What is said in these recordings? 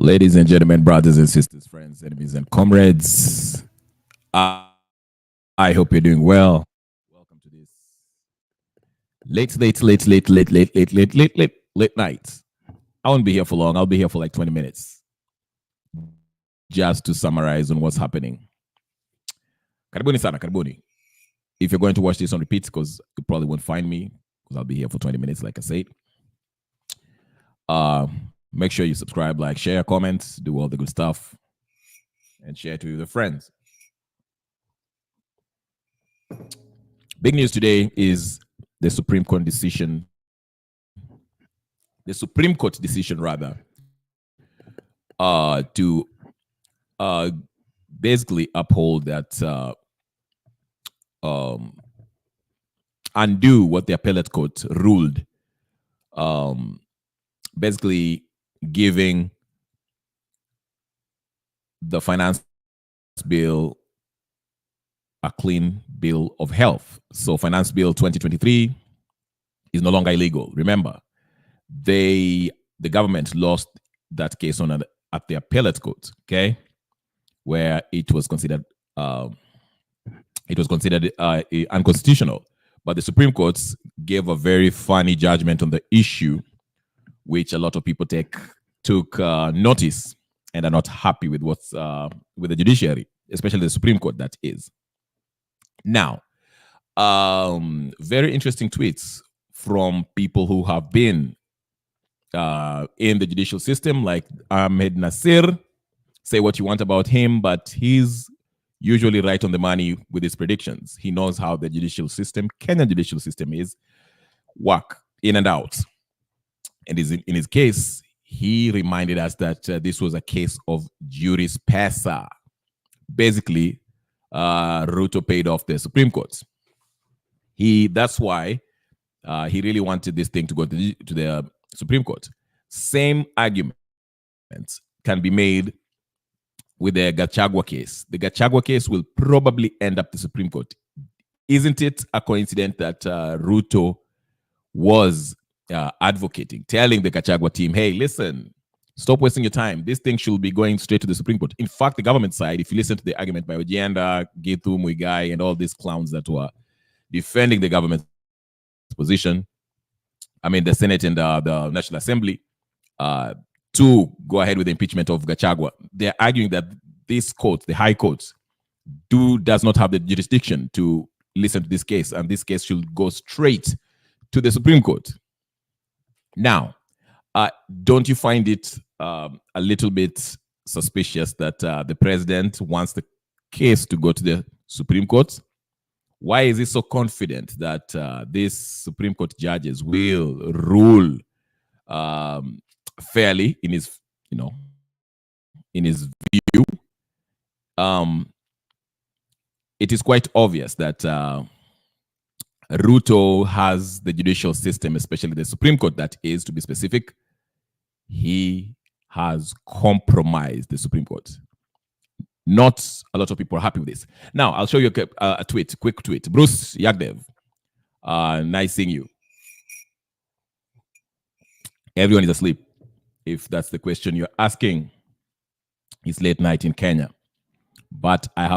Ladies and gentlemen, brothers and sisters, friends, enemies, and comrades, I hope you're doing well. Welcome to this late night. I won't be here for long. I'll be here for like 20 minutes just to summarize on what's happening. Karibuni sana, karibuni. If you're going to watch this on repeat, because you probably won't find me, because I'll be here for 20 minutes, like I said. Make sure you subscribe, like, share, comment, do all the good stuff, and share it with your friends. Big news today is the Supreme Court decision. The Supreme Court decision, rather, to basically uphold that, undo what the appellate court ruled, basically giving the finance bill a clean bill of health. So Finance Bill 2023 is no longer illegal. Remember, the government lost that case on at the appellate court, okay, where it was considered unconstitutional. But the Supreme Court gave a very funny judgment on the issue, which a lot of people took notice and are not happy with what's with the judiciary, especially the Supreme Court, that is. Now, very interesting tweets from people who have been in the judicial system, like Ahmed Nasir. Say what you want about him, but he's usually right on the money with his predictions. He knows how the judicial system, Kenyan judicial system, is work in and out. And in his case, he reminded us that this was a case of juris pesa. Basically, Ruto paid off the Supreme Court. That's why he really wanted this thing to go to the Supreme Court. Same argument can be made with the Gachagua case. The Gachagua case will probably end up the Supreme Court. Isn't it a coincidence that Ruto was advocating, telling the Gachagua team, hey, listen, stop wasting your time. This thing should be going straight to the Supreme Court. In fact, the government side, if you listen to the argument by Ojienda, Gitu, Muigai, and all these clowns that were defending the government's position, I mean, the Senate and the National Assembly, to go ahead with the impeachment of Gachagua, they're arguing that this court, the High Court, does not have the jurisdiction to listen to this case, and this case should go straight to the Supreme Court. Now, don't you find it a little bit suspicious that the president wants the case to go to the Supreme Court? Why is he so confident that these Supreme Court judges will rule fairly in his, view? It is quite obvious that Ruto has the judicial system, especially the Supreme Court, that is, to be specific, he has compromised the Supreme Court. Not a lot of people are happy with this. Now, I'll show you a quick tweet. Bruce Yagdev, nice seeing you. Everyone is asleep, if that's the question you're asking. It's late night in Kenya. But I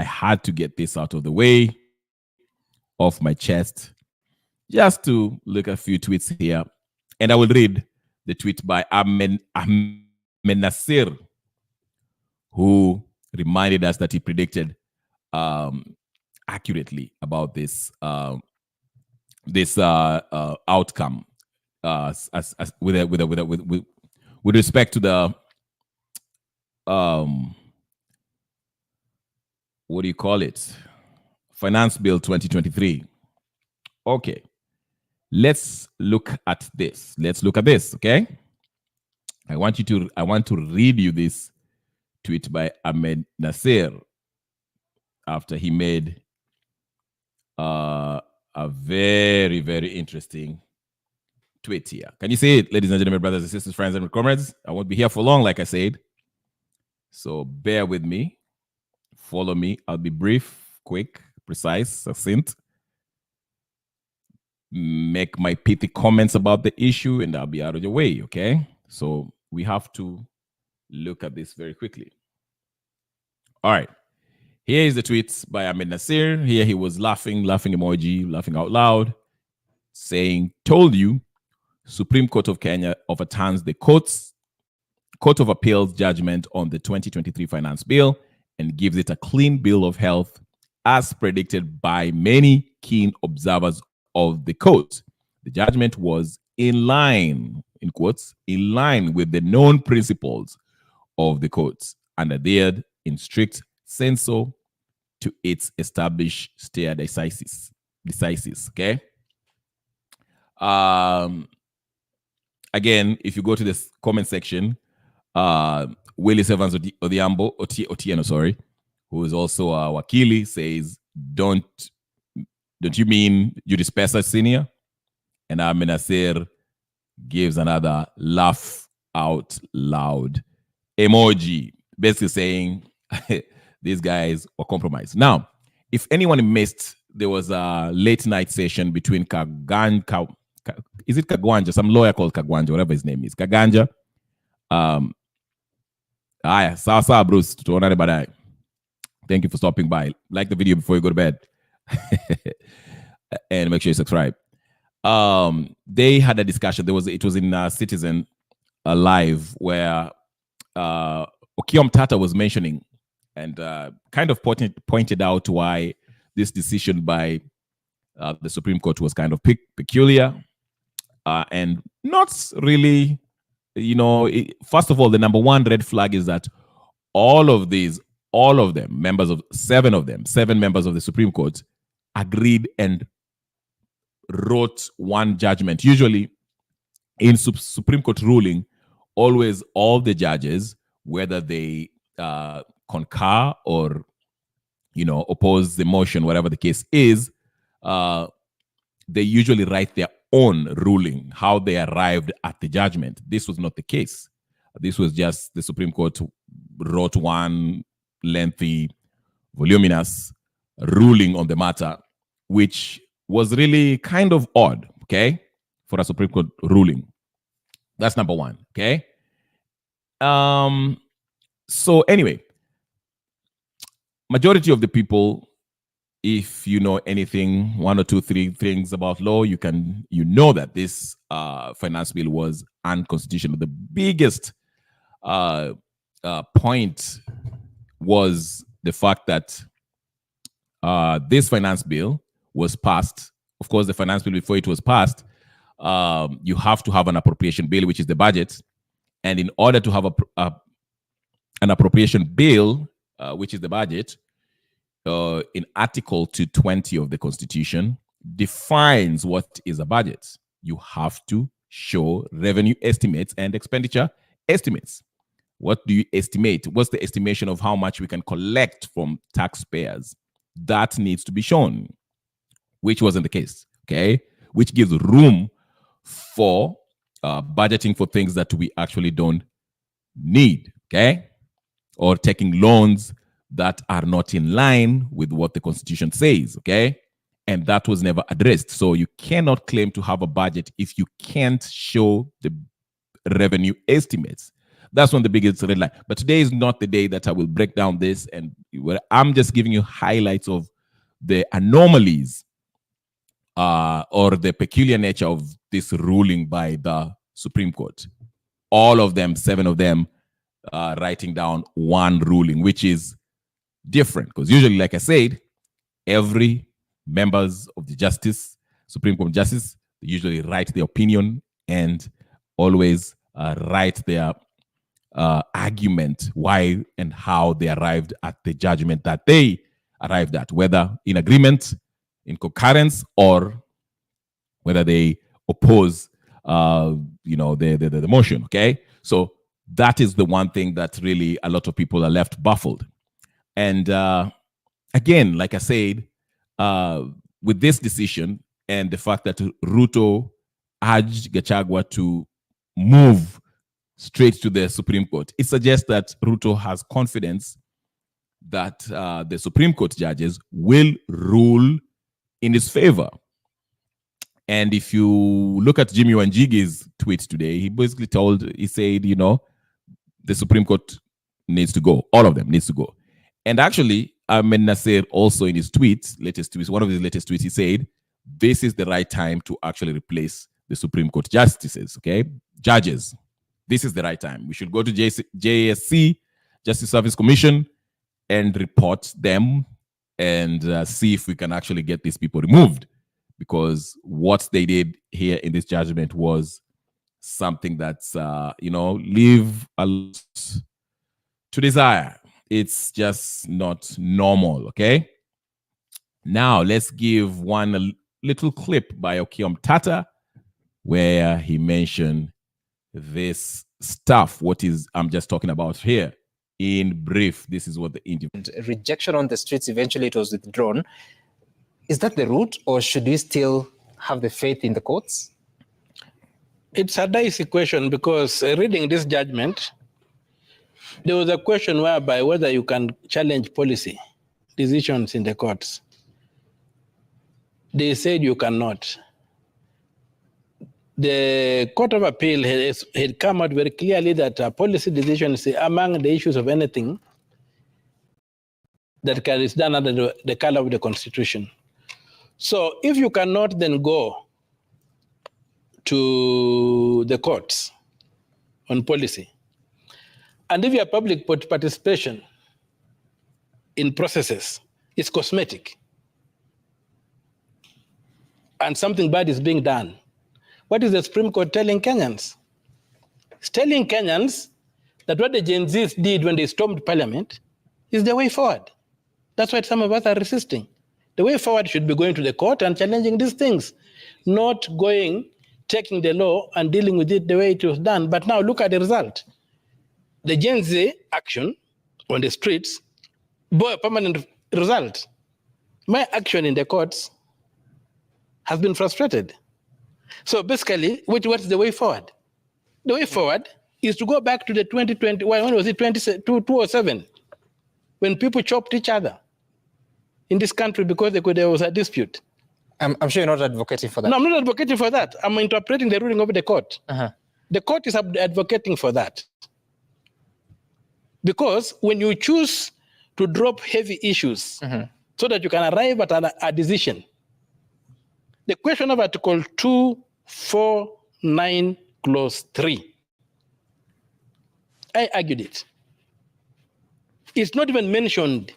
had to get this out of the way, off my chest, just to look at a few tweets here. And I will read the tweet by Ahmed Nasir, who reminded us that he predicted accurately about this outcome with respect to the what do you call it? Finance Bill 2023. Okay. Let's look at this. Okay? I want to read you this tweet by Ahmed Nasir after he made a very, very interesting tweet here. Can you see it, ladies and gentlemen, brothers and sisters, friends and comrades? I won't be here for long, like I said. So bear with me. Follow me. I'll be brief, quick, precise, succinct. Make my pithy comments about the issue, and I'll be out of your way, okay? So we have to look at this very quickly. All right. Here is the tweet by Ahmed Nasir. Here he was laughing emoji, laughing out loud, saying, "Told you, Supreme Court of Kenya overturns the Court of Appeals judgment on the 2023 finance bill and gives it a clean bill of health as predicted by many keen observers of the court. The judgment was in line, in quotes, in line with the known principles of the courts and adhered in strict censor to its established stare decisis. Okay. Again, if you go to this comment section, Willis Evans Otieno, sorry, who is also a wakili, says, "Don't you mean Judice Pesa Senior?" And Ahmed Nasir gives another laugh out loud emoji, basically saying these guys were compromised. Now, if anyone missed, there was a late night session between is it Kagwanja? Some lawyer called Kagwanja, whatever his name is. Kaganja. Sawa Bruce, tuonane baadaye. Thank you for stopping by. Like the video before you go to bed. And make sure you subscribe. They had a discussion. It was in Citizen Live where Okiom Tata was mentioning and kind of pointed out why this decision by the Supreme Court was kind of peculiar and not really, first of all, the number one red flag is that all of them, seven members of the Supreme Court, agreed and wrote one judgment. Usually in Supreme Court ruling, always all the judges, whether they concur or oppose the motion, whatever the case is, they usually write their own ruling, how they arrived at the judgment. This was not the case. This was just the Supreme Court wrote one lengthy, voluminous ruling on the matter, which was really kind of odd, okay, for a Supreme Court ruling. That's number one, okay? So anyway, majority of the people, if you know anything, one or two, three things about law, you know that this finance bill was unconstitutional. The biggest point was the fact that this finance bill was passed. Of course, the finance bill, before it was passed, you have to have an appropriation bill, which is the budget. And in order to have an appropriation bill, which is the budget, in Article 220 of the Constitution, defines what is a budget. You have to show revenue estimates and expenditure estimates. What do you estimate? What's the estimation of how much we can collect from taxpayers? That needs to be shown, which wasn't the case, okay? Which gives room for budgeting for things that we actually don't need, okay? Or taking loans that are not in line with what the Constitution says, okay? And that was never addressed. So you cannot claim to have a budget if you can't show the revenue estimates. That's one of the biggest red line. But today is not the day that I will break down this, and I'm just giving you highlights of the anomalies or the peculiar nature of this ruling by the Supreme Court. All of them, seven of them, writing down one ruling, which is different. Because usually, like I said, every members of the Supreme Court Justice, they usually write their opinion and always write their argument, why and how they arrived at the judgment that they arrived at, whether in agreement, in concurrence, or whether they oppose the motion, okay? So that is the one thing that really a lot of people are left baffled. And again, like I said, with this decision and the fact that Ruto urged Gachagua to move straight to the Supreme Court, it suggests that Ruto has confidence that the Supreme Court judges will rule in his favor. And if you look at Jimmy Wanjigi's tweet today, he basically said, the Supreme Court needs to go. All of them needs to go. And actually, Ahmed Nasser also in his one of his latest tweets, he said, this is the right time to actually replace the Supreme Court justices, judges. This is the right time. We should go to JSC, Justice Service Commission, and report them and see if we can actually get these people removed. Because what they did here in this judgment was something that's, leave a lot to desire. It's just not normal, okay? Now, let's give one little clip by Okiom Tata where he mentioned this stuff, I'm just talking about here. In brief, this is what the rejection on the streets, eventually it was withdrawn. Is that the route, or should we still have the faith in the courts? It's a dicey question because reading this judgment, there was a question whereby whether you can challenge policy decisions in the courts. They said you cannot. The Court of Appeal had come out very clearly that policy decisions are among the issues of anything that is done under the color of the Constitution. So if you cannot then go to the courts on policy, and if your public participation in processes is cosmetic, and something bad is being done, what is the Supreme Court telling Kenyans? It's telling Kenyans that what the Gen Zs did when they stormed Parliament is the way forward. That's why some of us are resisting. The way forward should be going to the court and challenging these things, not taking the law and dealing with it the way it was done. But now look at the result. The Gen Z action on the streets bore a permanent result. My action in the courts has been frustrated. So basically, what's the way forward? The way forward is to go back to the 2020, when was it, 2007, when people chopped each other in this country because there was a dispute. I'm sure you're not advocating for that. No, I'm not advocating for that. I'm interpreting the ruling of the court. The court is advocating for that. Because when you choose to drop heavy issues so that you can arrive at a decision, the question of Article 249, Clause 3, I argued it. It's not even mentioned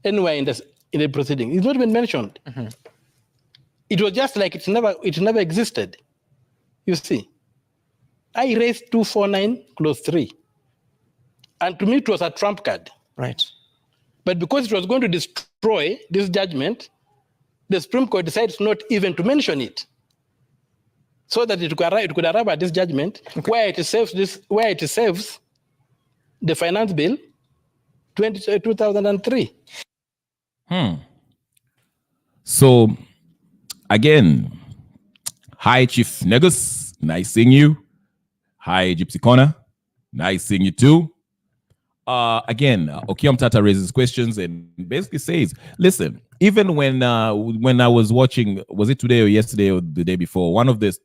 anywhere in the proceeding. It's not even mentioned. It was just like it never existed. You see, I raised 249, Clause 3. And to me, it was a trump card. Right. But because it was going to destroy this judgment, the Supreme Court decided not even to mention it, so that it could arrive at this judgment where it saves the Finance Bill 2003. So, again, hi, Chief Negus. Nice seeing you. Hi, Gypsy Corner. Nice seeing you too. Again, Okiom Tata raises questions and basically says, listen, even when I was watching, was it today or yesterday or the day before, one of the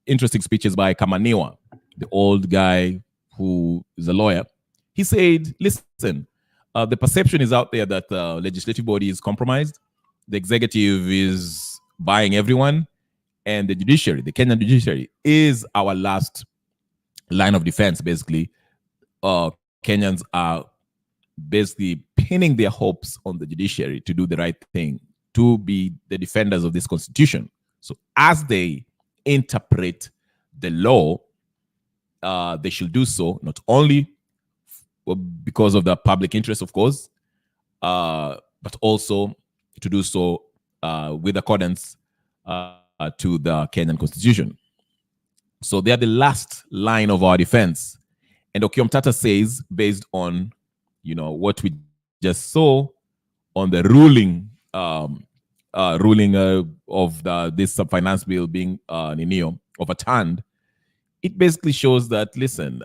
interesting speeches by Kamaniwa, the old guy who is a lawyer, he said, listen, the perception is out there that the legislative body is compromised, the executive is buying everyone, and the judiciary, the Kenyan judiciary, is our last line of defense, basically. Kenyans are basically pinning their hopes on the judiciary to do the right thing, to be the defenders of this constitution. So as they interpret the law, they should do so not only because of the public interest, of course, but also to do so with accordance to the Kenyan constitution. So they are the last line of our defense. And Okiom Tata says, based on what we just saw on the ruling of this finance bill being overturned, it basically shows that, listen,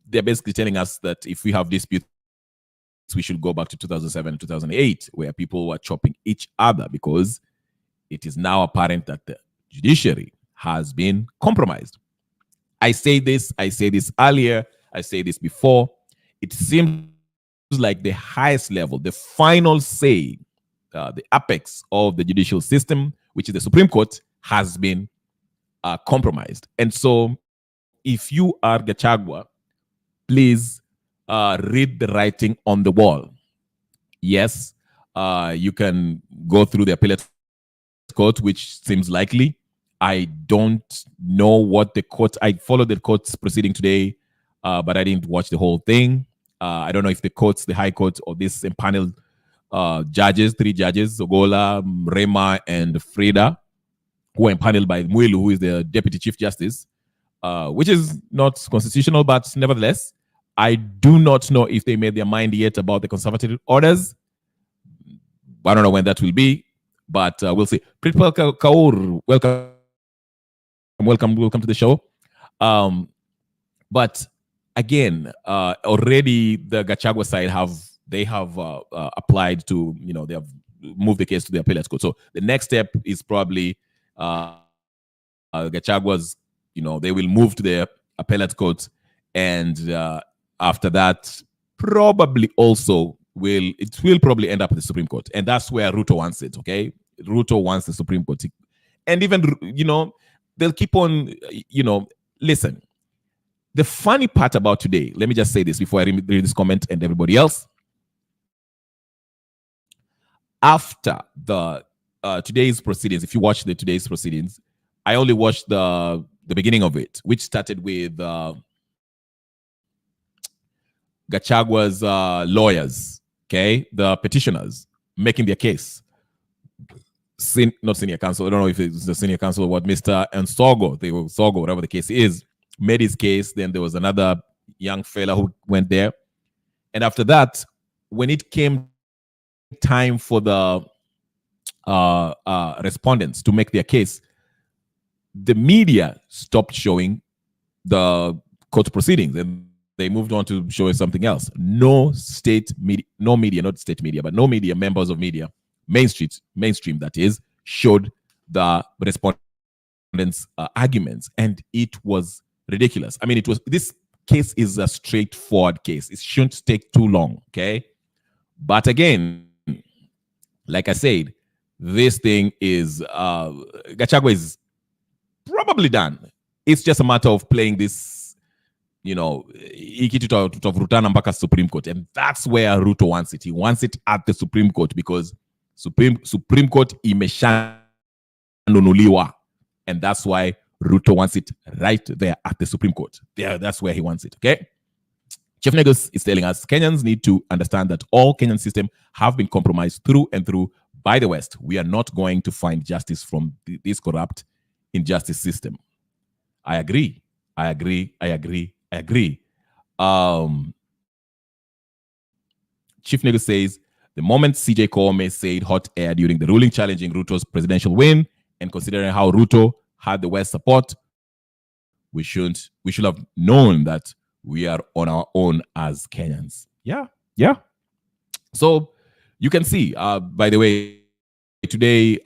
they're basically telling us that if we have disputes, we should go back to 2007 and 2008, where people were chopping each other, because it is now apparent that the judiciary has been compromised. I say this earlier, I say this before. It seems like the highest level, the final say, the apex of the judicial system, which is the Supreme Court, has been compromised. And so, if you are Gachagua, please read the writing on the wall. Yes, you can go through the appellate court, which seems likely. I don't know what the court, I followed the court's proceeding today, but I didn't watch the whole thing. I don't know if the courts, the High Court, or this empaneled judges, 3 judges, Ogola, Rema, and Frida, who are empaneled by Muilu, who is the Deputy Chief Justice, which is not constitutional, but nevertheless, I do not know if they made their mind yet about the conservative orders. I don't know when that will be, but we'll see. Pritpal Kaur, welcome to the show. But again, already the Gachagua side have applied to, they have moved the case to the appellate court. So the next step is probably Gachagua's, they will move to the appellate court, and after that, probably also it will probably end up at the Supreme Court, and that's where Ruto wants it. Okay, Ruto wants the Supreme Court, and even they'll keep on. Listen. The funny part about today, let me just say this before I read this comment and everybody else. After the today's proceedings, if you watch today's proceedings, I only watched the beginning of it, which started with Gachagua's lawyers, okay, the petitioners making their case. Not senior counsel, I don't know if it's the senior counsel or what, Mr. Sogo, whatever the case is, made his case. Then there was another young fella who went there. And after that, when it came time for the respondents to make their case, the media stopped showing the court proceedings and they moved on to showing something else. No media, members of media, mainstream that is, showed the respondents' arguments, and it was ridiculous. I mean, this case is a straightforward case. It shouldn't take too long, okay? But again, like I said, this thing is Gachagua is probably done. It's just a matter of playing this, Rutana mpaka Supreme Court, and that's where Ruto wants it. He wants it at the Supreme Court because Supreme Court imeshanunuliwa, and that's why Ruto wants it right there at the Supreme Court. That's where he wants it, okay? Chief Negus is telling us Kenyans need to understand that all Kenyan systems have been compromised through and through by the West. We are not going to find justice from this corrupt injustice system. I agree. Chief Negus says, the moment CJ Koome said hot air during the ruling challenging Ruto's presidential win, and considering how Ruto had the West support, we should have known that we are on our own as Kenyans. Yeah. So you can see, by the way, today,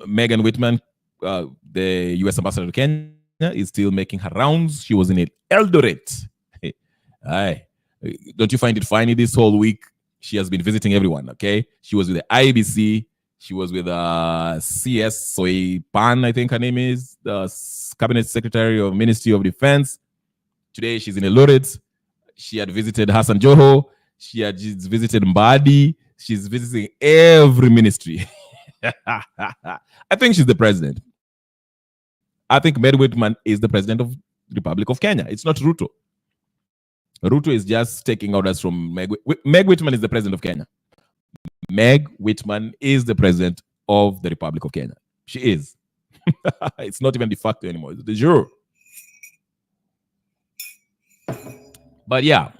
Megan Whitman, the U.S. ambassador to Kenya, is still making her rounds. She was in Eldoret. Don't you find it funny this whole week? She has been visiting everyone, okay? She was with the IBC. She was with CS Soipan, I think her name is, the Cabinet Secretary of Ministry of Defense. Today, she's in Eldoret. She had visited Hassan Joho. She had visited Mbadi. She's visiting every ministry. I think she's the president. I think Meg Whitman is the president of the Republic of Kenya. It's not Ruto. Ruto is just taking orders from Meg. Meg Whitman is the president of Kenya. Meg Whitman is the president of the Republic of Kenya. She is. It's not even de facto anymore. It's de jure. But yeah,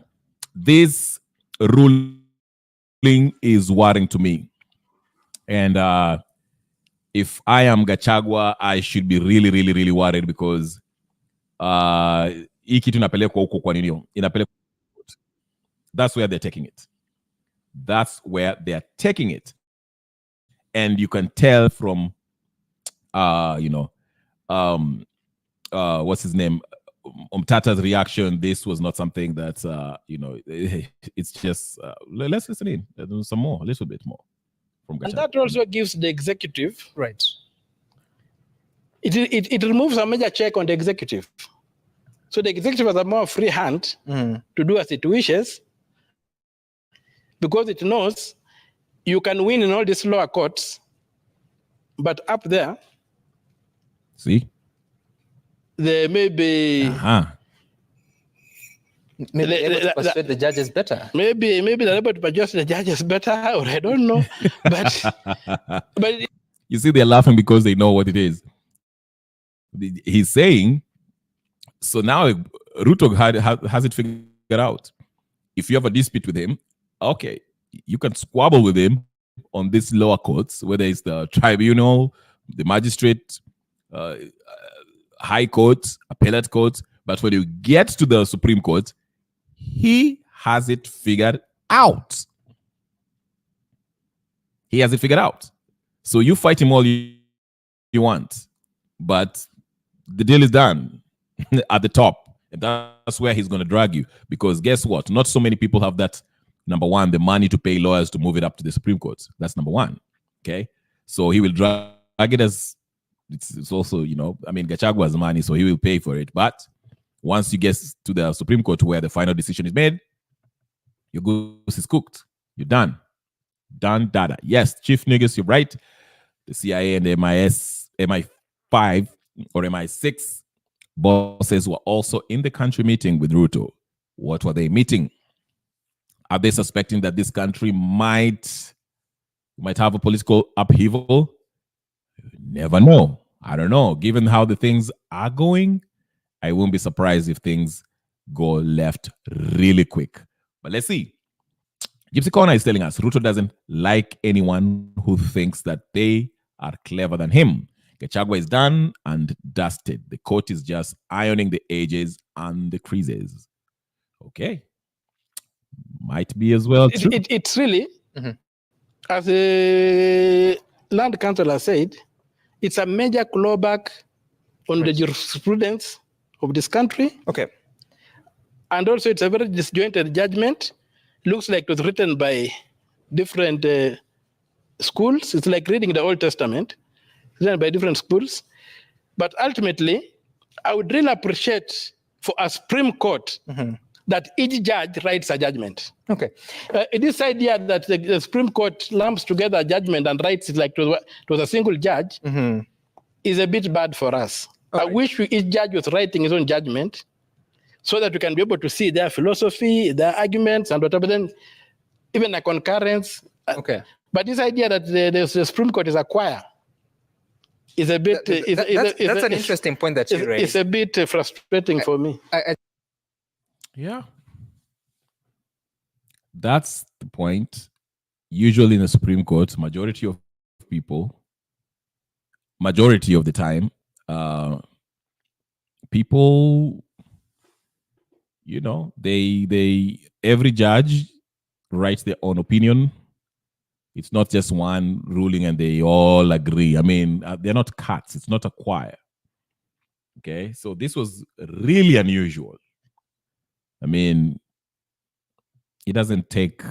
this ruling is worrying to me. And if I am Gachagua, I should be really, really, really worried because hii kitu inapelekwa huko kwa nini? That's where they're taking it. That's where they're taking it. And you can tell from, what's his name? Tata's reaction, this was not something that, it's just, let's listen in. Some more, a little bit more from And Gachagua. that also gives the executive, Right. it removes a major check on the executive. So the executive has a more free hand to do as it wishes, because it knows you can win in all these lower courts, but up there, See? there may be Maybe able to persuade the judges better. maybe they're able to adjust the judges better, or I don't know. But you see, they're laughing because they know what it is. He's saying, so now Ruto has it figured out. If you have a dispute with him, okay, you can squabble with him on these lower courts, whether it's the tribunal, the magistrate, high court, appellate court. But when you get to the Supreme Court, he has it figured out. He has it figured out. So you fight him all you want, but the deal is done at the top. And that's where he's going to drag you. Because guess what? Not so many people have that, number one, the money to pay lawyers to move it up to the Supreme Court. That's number one. Okay? So he will drag it as, it's also, Gachagua has money, so he will pay for it. But once you get to the Supreme Court where the final decision is made, your goose is cooked. You're done. Done, data. Yes, Chief Niggas, you're right. The CIA and the MI5 or MI6 bosses were also in the country meeting with Ruto. What were they meeting? Are they suspecting that this country might have a political upheaval? Never know. I don't know. Given how the things are going, I won't be surprised if things go left really quick. But let's see. Gypsy Corner is telling us Ruto doesn't like anyone who thinks that they are clever than him. Gachagua is done and dusted. The court is just ironing the edges and the creases. Okay. Might be as well. It's really, as the land councillor said, it's a major clawback on the jurisprudence of this country. Okay. And also it's a very disjointed judgment. Looks like it was written by different schools. It's like reading the Old Testament, written by different schools. But ultimately, I would really appreciate for a Supreme Court that each judge writes a judgment. Okay. This idea that the Supreme Court lumps together a judgment and writes it like it was a single judge is a bit bad for us. I wish each judge was writing his own judgment so that we can be able to see their philosophy, their arguments, and whatever. Then even a concurrence. Okay. But this idea that the Supreme Court is a choir is a bit. That's an interesting point that you raised. It's a bit frustrating for me. Yeah. That's the point. Usually in the Supreme Court, majority of the time, people, every judge writes their own opinion. It's not just one ruling and they all agree. I mean, they're not cats. It's not a choir. Okay, so this was really unusual. I mean, it doesn't take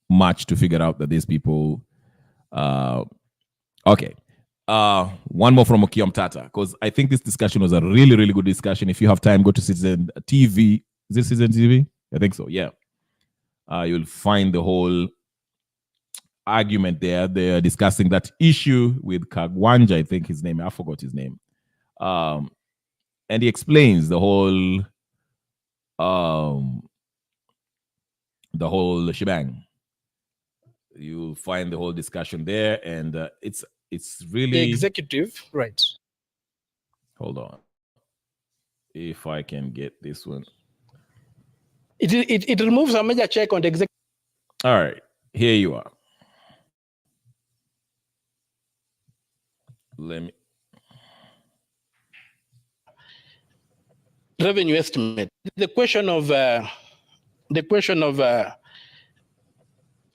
much to figure out that these people. Okay. One more from Okiom Tata, because I think this discussion was a really, really good discussion. If you have time, go to Citizen TV. Is this Citizen TV? I think so, yeah. You'll find the whole argument there. They're discussing that issue with Kagwanja, I think his name. I forgot his name. And he explains the whole shebang. You'll find the whole discussion there, and it's really The executive, right. Hold on, if I can get this one. It removes a major check on the executive. All right, here you are. Let me. Revenue estimate. The question of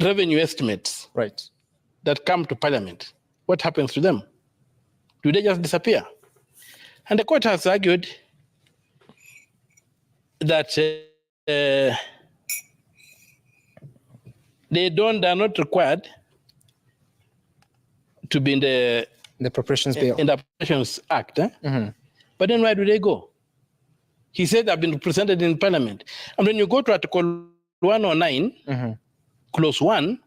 revenue estimates, Right. that come to Parliament. What happens to them? Do they just disappear? And the court has argued that they are not required to be in the appropriations bill. in the Appropriations Act. But then why do they go? He said they've been presented in Parliament. And when you go to Article 109, Clause 1,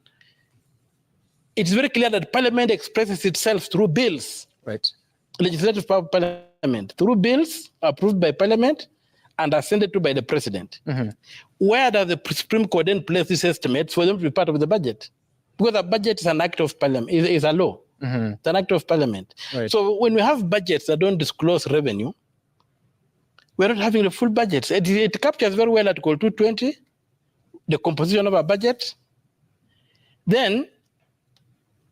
it's very clear that Parliament expresses itself through bills. Right. Legislative power of Parliament, through bills approved by Parliament and assented to by the President. Where does the Supreme Court then place these estimates for them to be part of the budget? Because a budget is an act of Parliament, is a law. It's an act of Parliament. Right. So when we have budgets that don't disclose revenue, we're not having the full budget. It captures very well Article 220, the composition of a budget. Then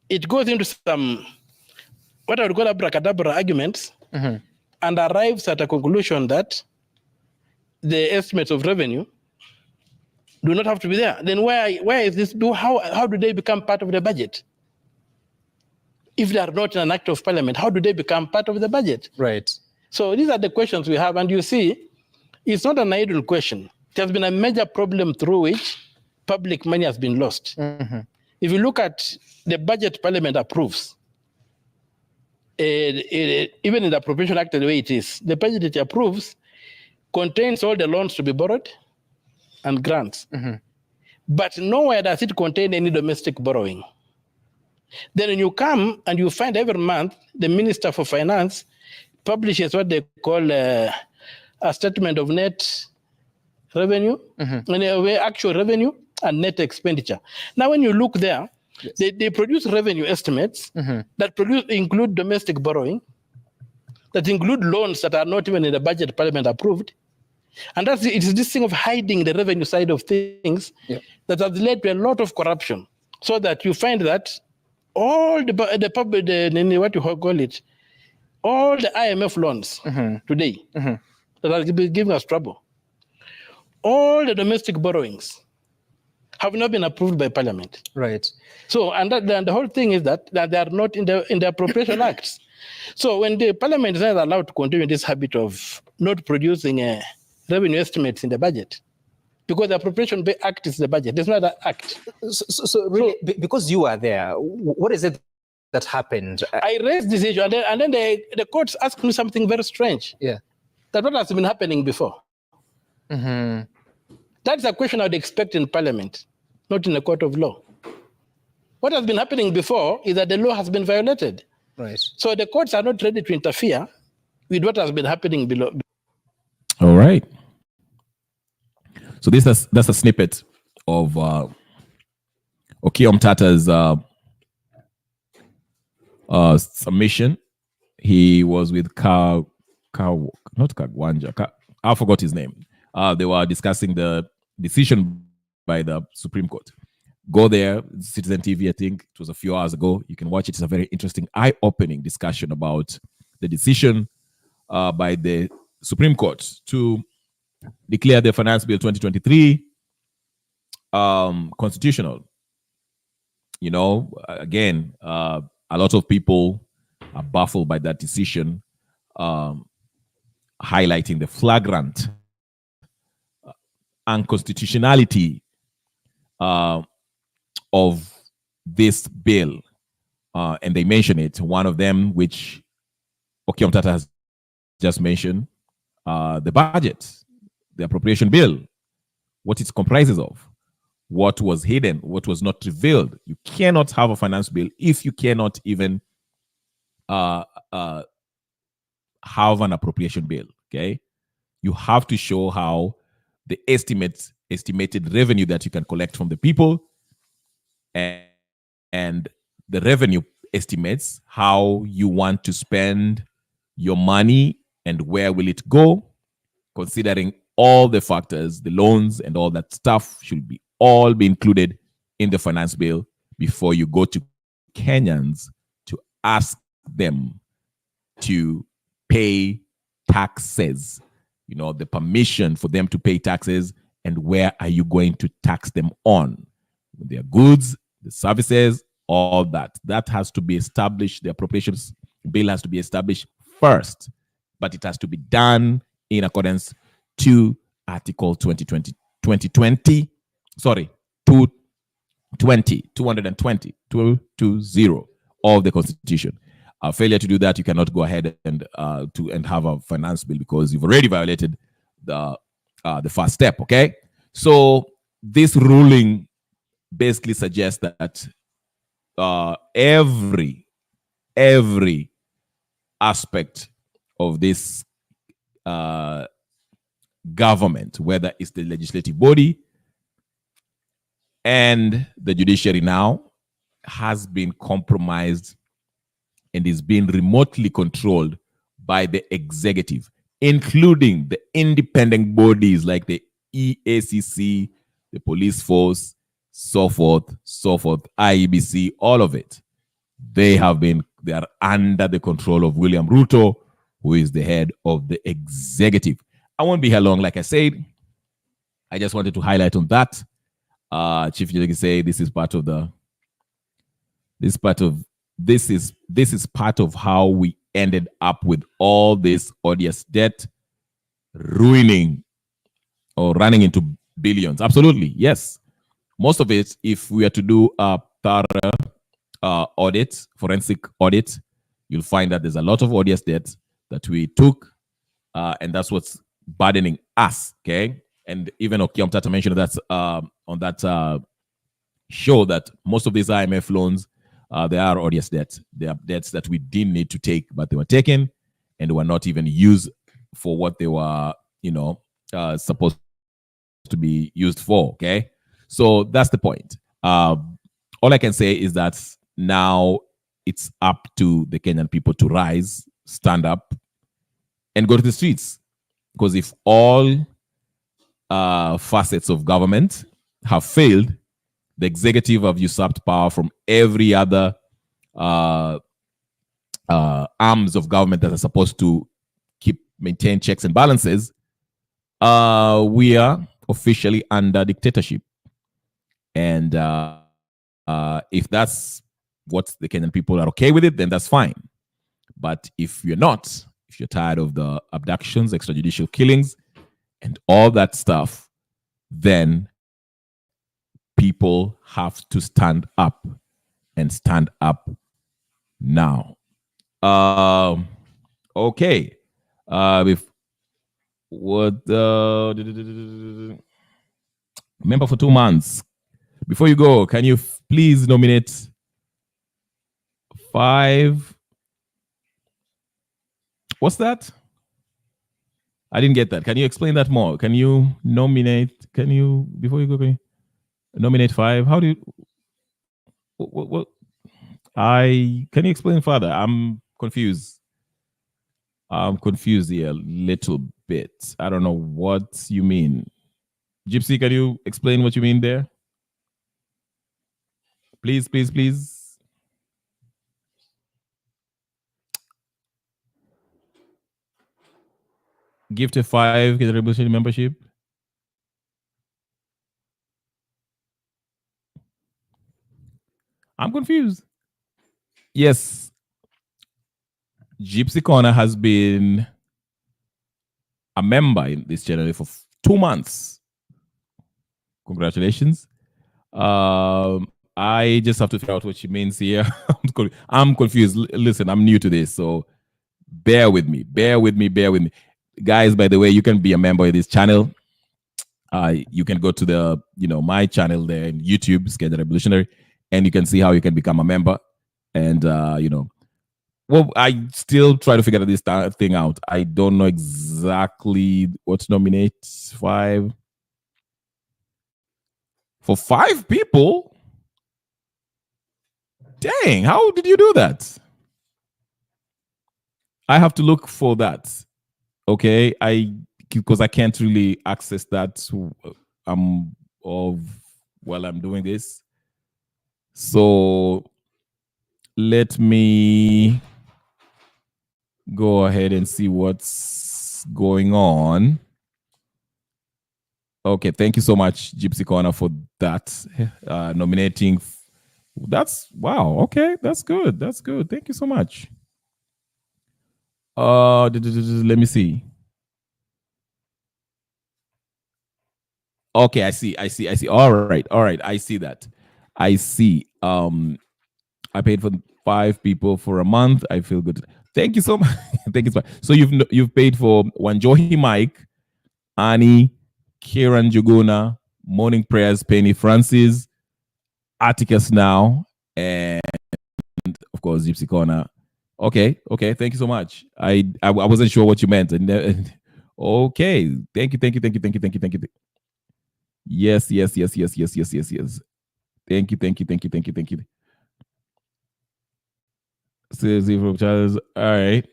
it goes into some, what I would call abracadabra arguments, and arrives at a conclusion that the estimates of revenue do not have to be there. Then where is this? How do they become part of the budget? If they are not in an act of Parliament, how do they become part of the budget? Right. So these are the questions we have. And you see, it's not an idle question. It has been a major problem through which public money has been lost. If you look at the budget Parliament approves, even in the Appropriation Act the way it is, the budget it approves contains all the loans to be borrowed and grants. But nowhere does it contain any domestic borrowing. Then when you come and you find every month, the Minister for Finance publishes what they call a statement of net revenue, actual revenue and net expenditure. Now, when you look there, they produce revenue estimates that include domestic borrowing, that include loans that are not even in the budget Parliament approved. And it is this thing of hiding the revenue side of things that has led to a lot of corruption. So that you find that all the what you call it, all the IMF loans today that are giving us trouble, all the domestic borrowings have not been approved by Parliament. Right. So, and the whole thing is that they are not in the Appropriation Acts. So when the Parliament is not allowed to continue this habit of not producing revenue estimates in the budget, because the Appropriation Act is the budget, there's not an act. So really, because you are there, what is it that happened? I raised this issue, and then the courts asked me something very strange. Yeah. That what has been happening before. That's a question I would expect in Parliament, not in a court of law. What has been happening before is that the law has been violated. Right. So the courts are not ready to interfere with what has been happening below. All right. So that's a snippet of Okiya Omtata's submission. He was with not Kagwanja. I forgot his name. They were discussing the decision by the Supreme Court. Go there, Citizen TV, I think it was a few hours ago. You can watch it. It's a very interesting, eye-opening discussion about the decision by the Supreme Court to declare the Finance Bill 2023 constitutional. You know, again, a lot of people are baffled by that decision, highlighting the flagrant unconstitutionality of this bill. And they mention it. One of them, which Okiya Omtata has just mentioned, the budget, the appropriation bill, what it comprises of, what was hidden, what was not revealed. You cannot have a finance bill if you cannot even have an appropriation bill, okay? You have to show how the estimated revenue that you can collect from the people and the revenue estimates how you want to spend your money and where will it go, considering all the factors, the loans and all that stuff should be all be included in the finance bill before you go to Kenyans to ask them to pay taxes, you know, the permission for them to pay taxes, and where are you going to tax them on? Their goods, the services, all that. That has to be established. The appropriations bill has to be established first, but it has to be done in accordance to Article 2020, sorry, 220 of the Constitution. Failure to do that, you cannot go ahead and have a finance bill because you've already violated the first step. Okay, so this ruling basically suggests that every aspect of this government, whether it's the legislative body and the judiciary now, has been compromised and is being remotely controlled by the executive, including the independent bodies like the EACC, the police force, so forth, IEBC, all of it. They are under the control of William Ruto, who is the head of the executive. I won't be here long, like I said. I just wanted to highlight on that. Chief Judge say this is part of how we ended up with all this odious debt, ruining or running into billions. Absolutely, yes. Most of it, if we are to do a thorough forensic audit, you'll find that there's a lot of odious debt that we took, and that's what's burdening us. Okay, and even Okiom Tata mentioned that on that show that most of these IMF loans, they are odious debts. They are debts that we didn't need to take, but they were taken and were not even used for what they were, supposed to be used for. Okay, so that's the point. All I can say is that now it's up to the Kenyan people to rise, stand up, and go to the streets. Because if all facets of government have failed, the executive have usurped power from every other arms of government that are supposed to maintain checks and balances, we are officially under dictatorship. And if that's what the Kenyan people are okay with it, then that's fine. But if you're not, if you're tired of the abductions, extrajudicial killings, and all that stuff, then people have to stand up and stand up now. Okay. Member for 2 months. Before you go, can you please nominate 5? What's that? I didn't get that. Can you explain that more? Can you nominate? Before you go, can you nominate 5? How do you? What? Can you explain further? I'm confused. I'm confused here a little bit. I don't know what you mean. Gypsy, can you explain what you mean there? Please, please, please. Gift a 5, get a revolution membership. I'm confused. Yes. Gypsy Corner has been a member in this channel for 2 months. Congratulations. I just have to figure out what she means here. I'm confused. Listen, I'm new to this, so bear with me. Guys, by the way, you can be a member of this channel. You can go to the, my channel there in YouTube, Scared Revolutionary, and you can see how you can become a member. And, well, I still try to figure this thing out. I don't know exactly what to nominate. 5. For 5 people? Dang, how did you do that? I have to look for that. Okay, because I can't really access that while I'm doing this. So let me go ahead and see what's going on. Okay, thank you so much, Gypsy Corner, for that nominating. That's wow. Okay, that's good. That's good. Thank you so much. Let me see. Okay, I see. All right. I see that. I see. I paid for 5 people for a month. I feel good. Thank you so much. Thank you so much. So you've paid for Wanjohi Mike, Annie, Kieran Juguna, Morning Prayers, Penny Francis, Atticus Now, and of course Gypsy Corner. Okay. Thank you so much. I wasn't sure what you meant. Okay. Thank you. Yes. Thank you. Seriously from Charles. All right.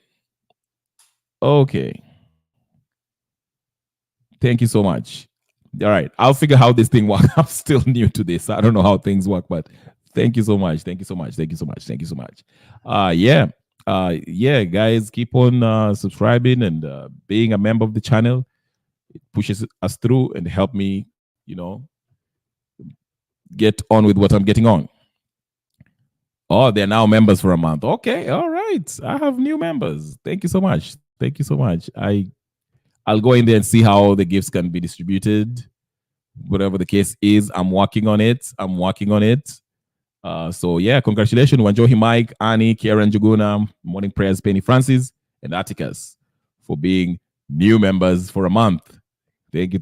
Okay. Thank you so much. All right. I'll figure how this thing works. I'm still new to this. I don't know how things work, but thank you so much. Yeah. Yeah, guys, keep on subscribing and being a member of the channel. It pushes us through and help me, get on with what I'm getting on. Oh, they're now members for a month. Okay, all right. I have new members. Thank you so much. I'll go in there and see how the gifts can be distributed. Whatever the case is, I'm working on it. So yeah, congratulations, Wanjohi Mike, Annie, Kieran Juguna, Morning Prayers, Penny Francis, and Atticus for being new members for a month. Thank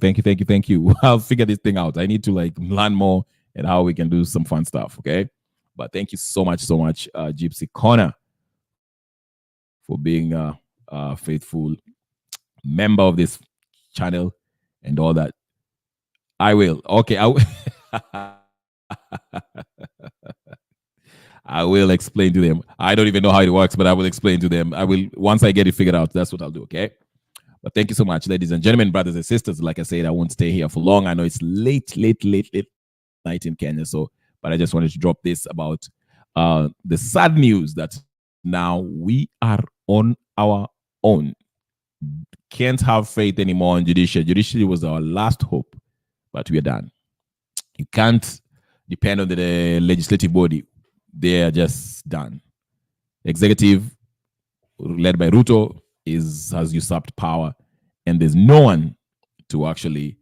you. I'll figure this thing out. I need to learn more and how we can do some fun stuff. Okay. But thank you so much, Gypsy Corner, for being a faithful member of this channel and all that. I will. Okay. I will explain to them. I don't even know how it works, but I will explain to them. I will, once I get it figured out, that's what I'll do. Okay. But thank you so much, ladies and gentlemen, brothers and sisters. Like I said, I won't stay here for long. I know it's late night in Kenya. But I just wanted to drop this about the sad news that now we are on our own. Can't have faith anymore in judiciary. Judiciary was our last hope, but we are done. You can't depend on the legislative body. They are just done. Executive, led by Ruto, has usurped power, and there's no one to actually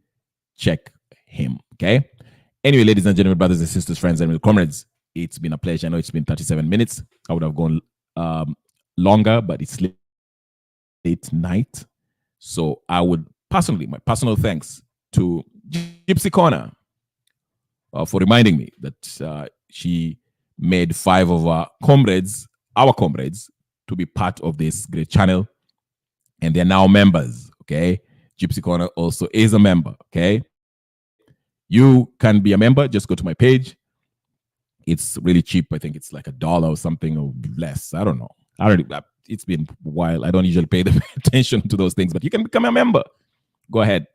check him. Okay. Anyway, ladies and gentlemen, brothers and sisters, friends and comrades, it's been a pleasure. I know it's been 37 minutes. I would have gone longer, but it's late night. So I would my personal thanks to Gypsy Corner for reminding me that she made 5 of our comrades, to be part of this great channel. And they're now members, okay? Gypsy Corner also is a member, okay? You can be a member. Just go to my page. It's really cheap. I think it's like $1 or something or less. I don't know. It's been a while. I don't usually pay the attention to those things, but you can become a member. Go ahead.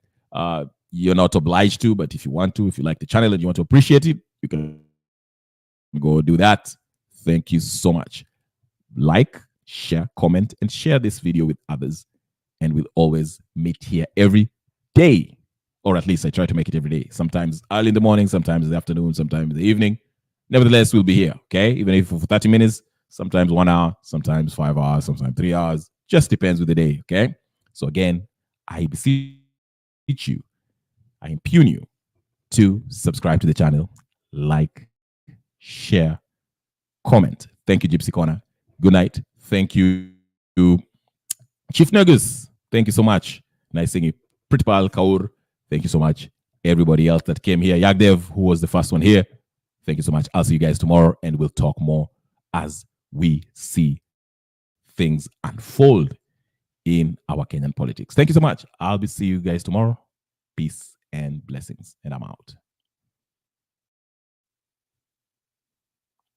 You're not obliged to, but if you want to, if you like the channel and you want to appreciate it, you can go do that. Thank you so much. Like, share, comment, and share this video with others. And we'll always meet here every day. Or at least I try to make it every day. Sometimes early in the morning, sometimes in the afternoon, sometimes in the evening. Nevertheless, we'll be here, okay? Even if for 30 minutes, sometimes 1 hour, sometimes 5 hours, sometimes 3 hours. Just depends with the day, okay? So again, I beseech you, I impugn you to subscribe to the channel, like, share, comment. Thank you, Gypsy Corner. Good night. Thank you, Chief Negus. Thank you so much. Nice seeing you. Pritpal Kaur. Thank you so much. Everybody else that came here. Yagdev, who was the first one here. Thank you so much. I'll see you guys tomorrow, and we'll talk more as we see things unfold in our Kenyan politics. Thank you so much. I'll be seeing you guys tomorrow. Peace and blessings. And I'm out.